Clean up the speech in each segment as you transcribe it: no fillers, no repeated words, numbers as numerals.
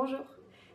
Bonjour,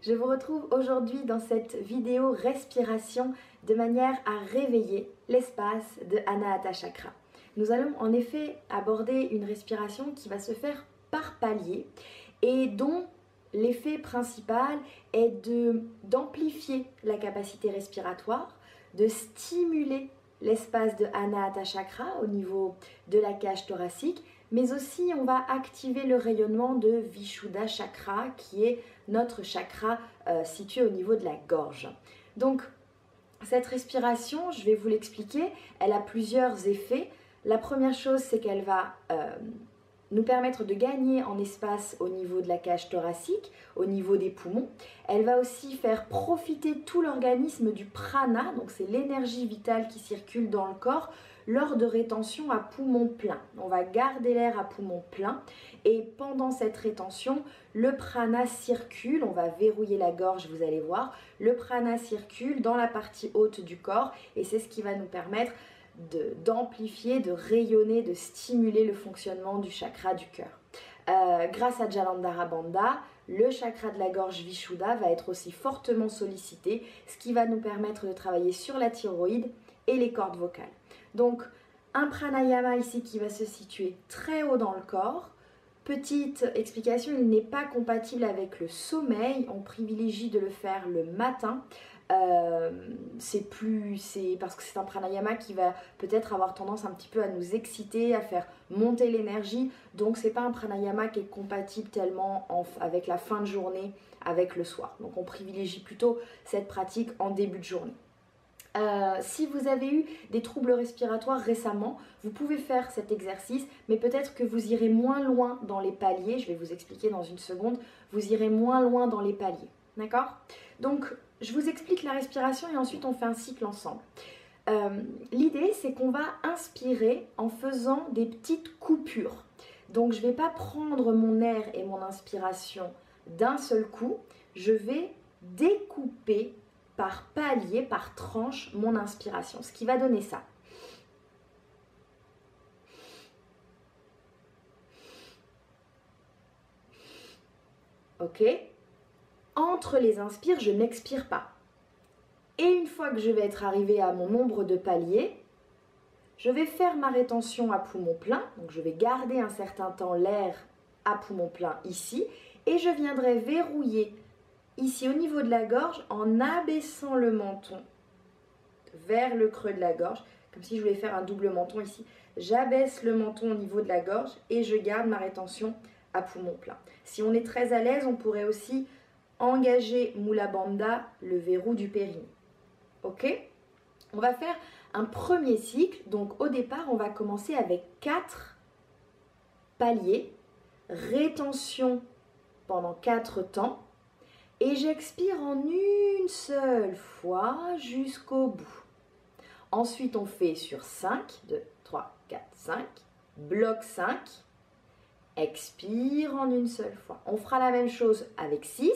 je vous retrouve aujourd'hui dans cette vidéo respiration de manière à réveiller l'espace de Anahata Chakra. Nous allons en effet aborder une respiration qui va se faire par paliers et dont l'effet principal est d'amplifier la capacité respiratoire, de stimuler l'espace de Anahata Chakra au niveau de la cage thoracique, mais aussi on va activer le rayonnement de Vishuddha Chakra qui est notre chakra situé au niveau de la gorge. Donc cette respiration, je vais vous l'expliquer, elle a plusieurs effets. La première chose, c'est qu'elle va nous permettre de gagner en espace au niveau de la cage thoracique, au niveau des poumons. Elle va aussi faire profiter tout l'organisme du prana, donc c'est l'énergie vitale qui circule dans le corps, lors de rétention à poumon plein. On va garder l'air à poumon plein et pendant cette rétention, le prana circule, on va verrouiller la gorge, vous allez voir, le prana circule dans la partie haute du corps et c'est ce qui va nous permettre d'amplifier, de rayonner, de stimuler le fonctionnement du chakra du cœur. Grâce à Jalandhara Bandha, le chakra de la gorge Vishuddha va être aussi fortement sollicité, ce qui va nous permettre de travailler sur la thyroïde et les cordes vocales. Donc un pranayama ici qui va se situer très haut dans le corps. Petite explication, il n'est pas compatible avec le sommeil, on privilégie de le faire le matin. C'est parce que c'est un pranayama qui va peut-être avoir tendance un petit peu à nous exciter, à faire monter l'énergie, donc c'est pas un pranayama qui est compatible tellement avec la fin de journée, avec le soir. Donc on privilégie plutôt cette pratique en début de journée. Si vous avez eu des troubles respiratoires récemment, vous pouvez faire cet exercice, mais peut-être que vous irez moins loin dans les paliers, je vais vous expliquer dans une seconde, vous irez moins loin dans les paliers, d'accord? Donc, je vous explique la respiration et ensuite on fait un cycle ensemble. L'idée, c'est qu'on va inspirer en faisant des petites coupures. Donc, je ne vais pas prendre mon air et mon inspiration d'un seul coup, je vais découper par palier, par tranche, mon inspiration. Ce qui va donner ça. Ok? Entre les inspires, je n'expire pas. Et une fois que je vais être arrivée à mon nombre de paliers, je vais faire ma rétention à poumon plein. Donc je vais garder un certain temps l'air à poumon plein ici. Et je viendrai verrouiller ici au niveau de la gorge en abaissant le menton vers le creux de la gorge, comme si je voulais faire un double menton ici. J'abaisse le menton au niveau de la gorge et je garde ma rétention à poumon plein. Si on est très à l'aise, on pourrait aussi engager Mula Bandha, le verrou du périnée. Ok? On va faire un premier cycle. Donc au départ, on va commencer avec 4 paliers, rétention pendant 4 temps. Et j'expire en une seule fois jusqu'au bout. Ensuite, on fait sur 5, 2, 3, 4, 5, bloc 5, expire en une seule fois. On fera la même chose avec 6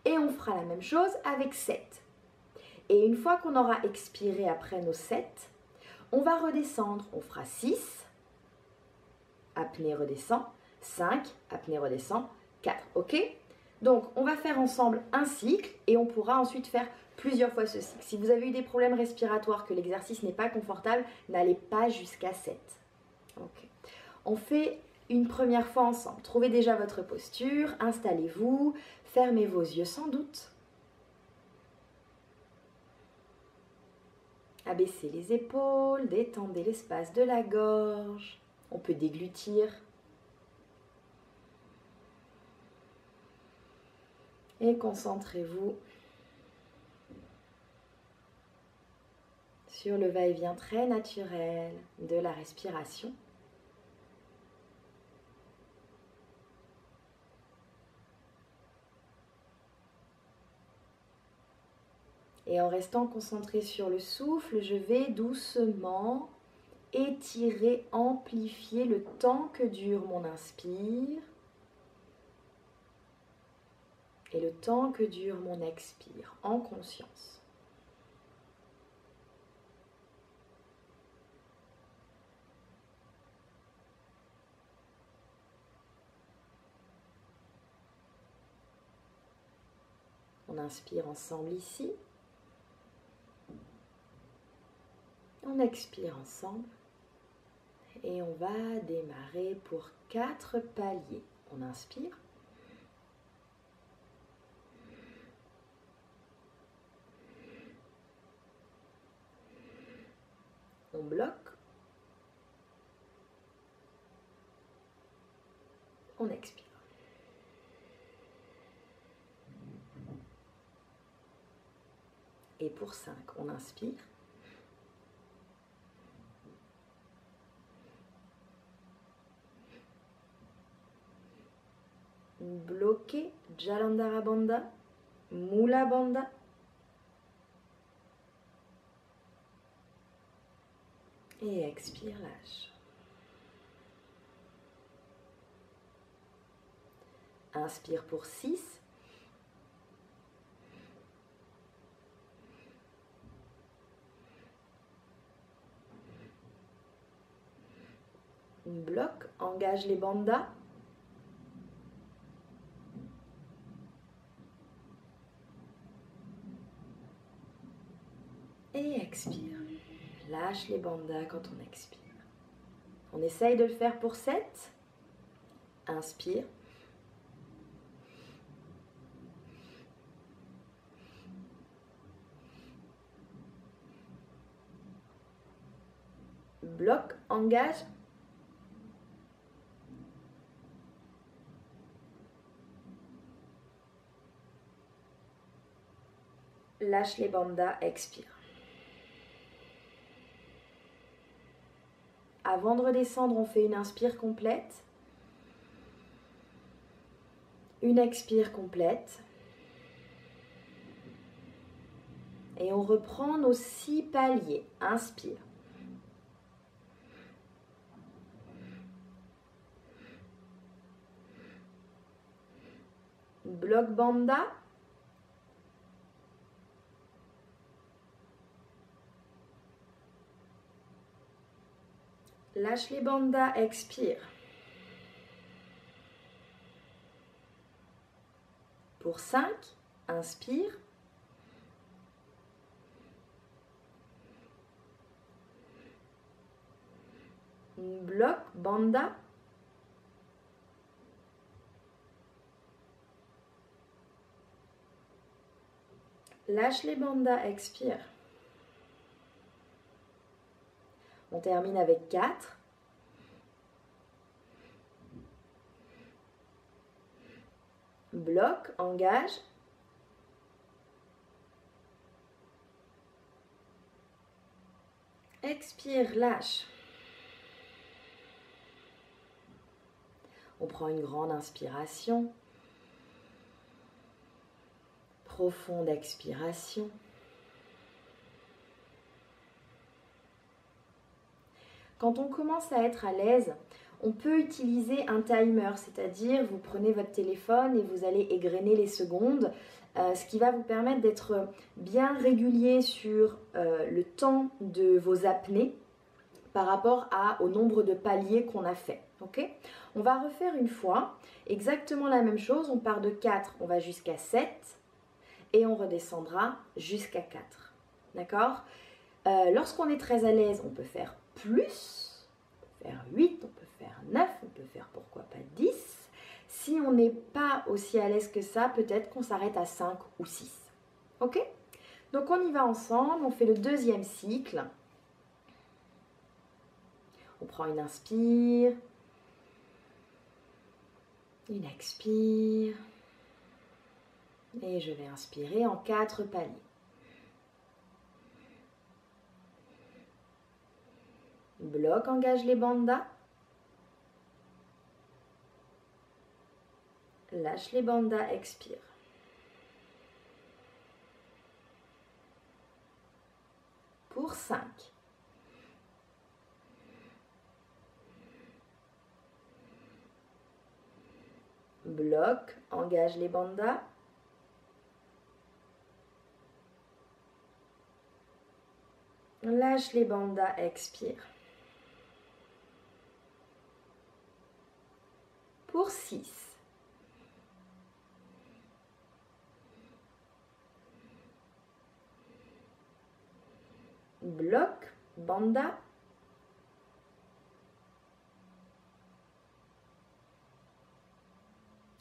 et on fera la même chose avec 7. Et une fois qu'on aura expiré après nos 7, on va redescendre. On fera 6, apnée redescend, 5, apnée redescend, 4, ok? Donc, on va faire ensemble un cycle et on pourra ensuite faire plusieurs fois ce cycle. Si vous avez eu des problèmes respiratoires, que l'exercice n'est pas confortable, n'allez pas jusqu'à 7. Okay. On fait une première fois ensemble. Trouvez déjà votre posture, installez-vous, fermez vos yeux sans doute. Abaissez les épaules, détendez l'espace de la gorge. On peut déglutir. Et concentrez-vous sur le va-et-vient très naturel de la respiration. Et en restant concentré sur le souffle, je vais doucement étirer, amplifier le temps que dure mon inspire et le temps que dure mon expire en conscience. On inspire ensemble ici. On expire ensemble. Et on va démarrer pour 4 paliers. On inspire. On bloque. On expire. Et pour 5, on inspire. Bloqué, Jalandhara Bandha, Mula Bandha. Et expire, lâche. Inspire pour 6. Bloque, engage les bandhas. Et expire. Lâche les bandhas quand on expire. On essaye de le faire pour 7. Inspire. Bloque, engage. Lâche les bandhas, expire. Avant de redescendre, on fait une inspire complète. Une expire complète. Et on reprend nos 6 paliers. Inspire. Bloc bandha. Lâche les bandhas, expire. Pour 5, inspire. Bloc bandha. Lâche les bandhas, expire. On termine avec 4. Bloc, engage. Expire, lâche. On prend une grande inspiration. Profonde expiration. Quand on commence à être à l'aise, on peut utiliser un timer, c'est-à-dire vous prenez votre téléphone et vous allez égrener les secondes, ce qui va vous permettre d'être bien régulier sur le temps de vos apnées par rapport au nombre de paliers qu'on a fait. Okay, on va refaire une fois exactement la même chose, on part de 4, on va jusqu'à 7 et on redescendra jusqu'à 4. D'accord? Lorsqu'on est très à l'aise, on peut faire plus, on peut faire 8, on peut faire 9, on peut faire pourquoi pas 10. Si on n'est pas aussi à l'aise que ça, peut-être qu'on s'arrête à 5 ou 6. Ok? Donc on y va ensemble, on fait le deuxième cycle. On prend une inspire, une expire, et je vais inspirer en 4 paliers. Bloc, engage les bandhas. Lâche les bandhas, expire. Pour 5. Bloc, engage les bandhas. Lâche les bandhas, expire. Pour 6. bloc, bandha.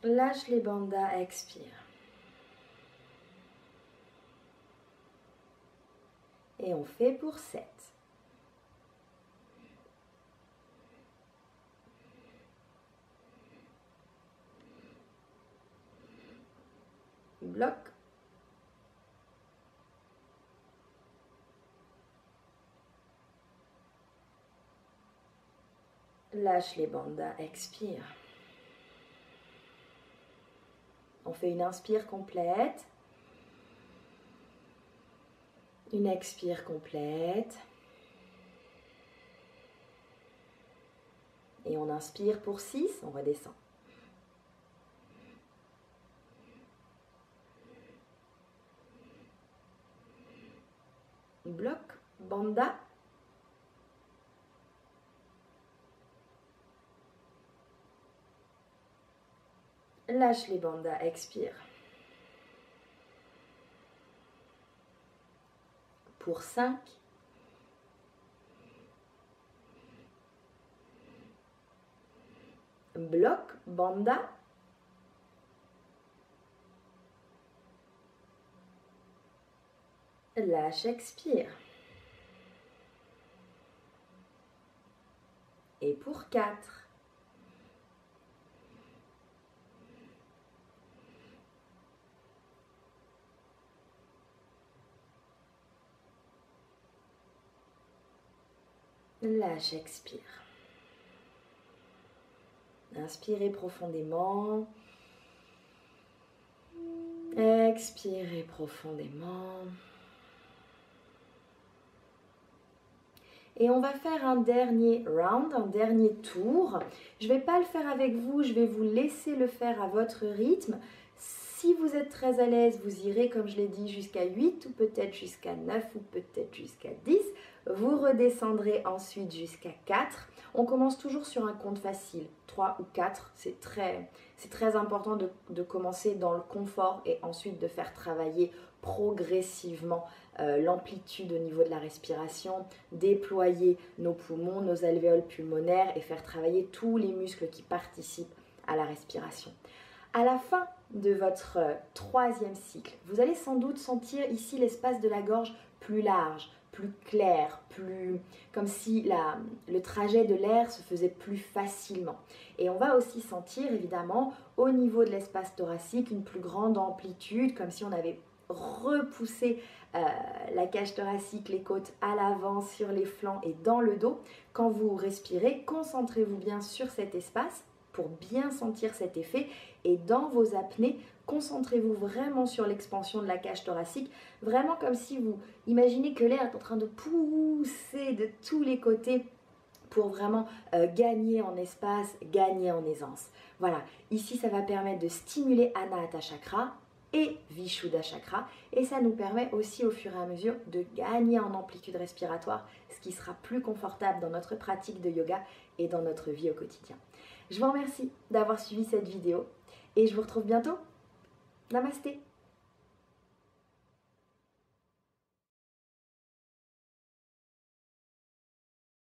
Lâche les bandhas, expire. Et on fait pour 7. Bloc. Lâche les bandhas, expire. On fait une inspire complète. Une expire complète. Et on inspire pour 6, on redescend. Bloc, bandha. Lâche les bandhas, expire. Pour 5. Bloc, bandha. Lâche, expire. Et pour 4. Lâche, expire. Inspirez profondément. Expirez profondément. Et on va faire un dernier round, un dernier tour. Je ne vais pas le faire avec vous, je vais vous laisser le faire à votre rythme. Si vous êtes très à l'aise, vous irez, comme je l'ai dit, jusqu'à 8 ou peut-être jusqu'à 9 ou peut-être jusqu'à 10. Vous redescendrez ensuite jusqu'à 4. On commence toujours sur un compte facile, 3 ou 4. C'est très important de commencer dans le confort et ensuite de faire travailler progressivement l'amplitude au niveau de la respiration, déployer nos poumons, nos alvéoles pulmonaires et faire travailler tous les muscles qui participent à la respiration. À la fin de votre 3e cycle, vous allez sans doute sentir ici l'espace de la gorge plus large, plus clair, plus comme si le trajet de l'air se faisait plus facilement. Et on va aussi sentir évidemment au niveau de l'espace thoracique une plus grande amplitude, comme si on avait repoussé la cage thoracique, les côtes à l'avant, sur les flancs et dans le dos. Quand vous respirez, concentrez-vous bien sur cet espace pour bien sentir cet effet, et dans vos apnées, concentrez-vous vraiment sur l'expansion de la cage thoracique, vraiment comme si vous imaginez que l'air est en train de pousser de tous les côtés pour vraiment gagner en espace, gagner en aisance. Voilà, ici ça va permettre de stimuler Anahata Chakra et Vishuddha Chakra, et ça nous permet aussi au fur et à mesure de gagner en amplitude respiratoire, ce qui sera plus confortable dans notre pratique de yoga et dans notre vie au quotidien. Je vous remercie d'avoir suivi cette vidéo et je vous retrouve bientôt. Namasté.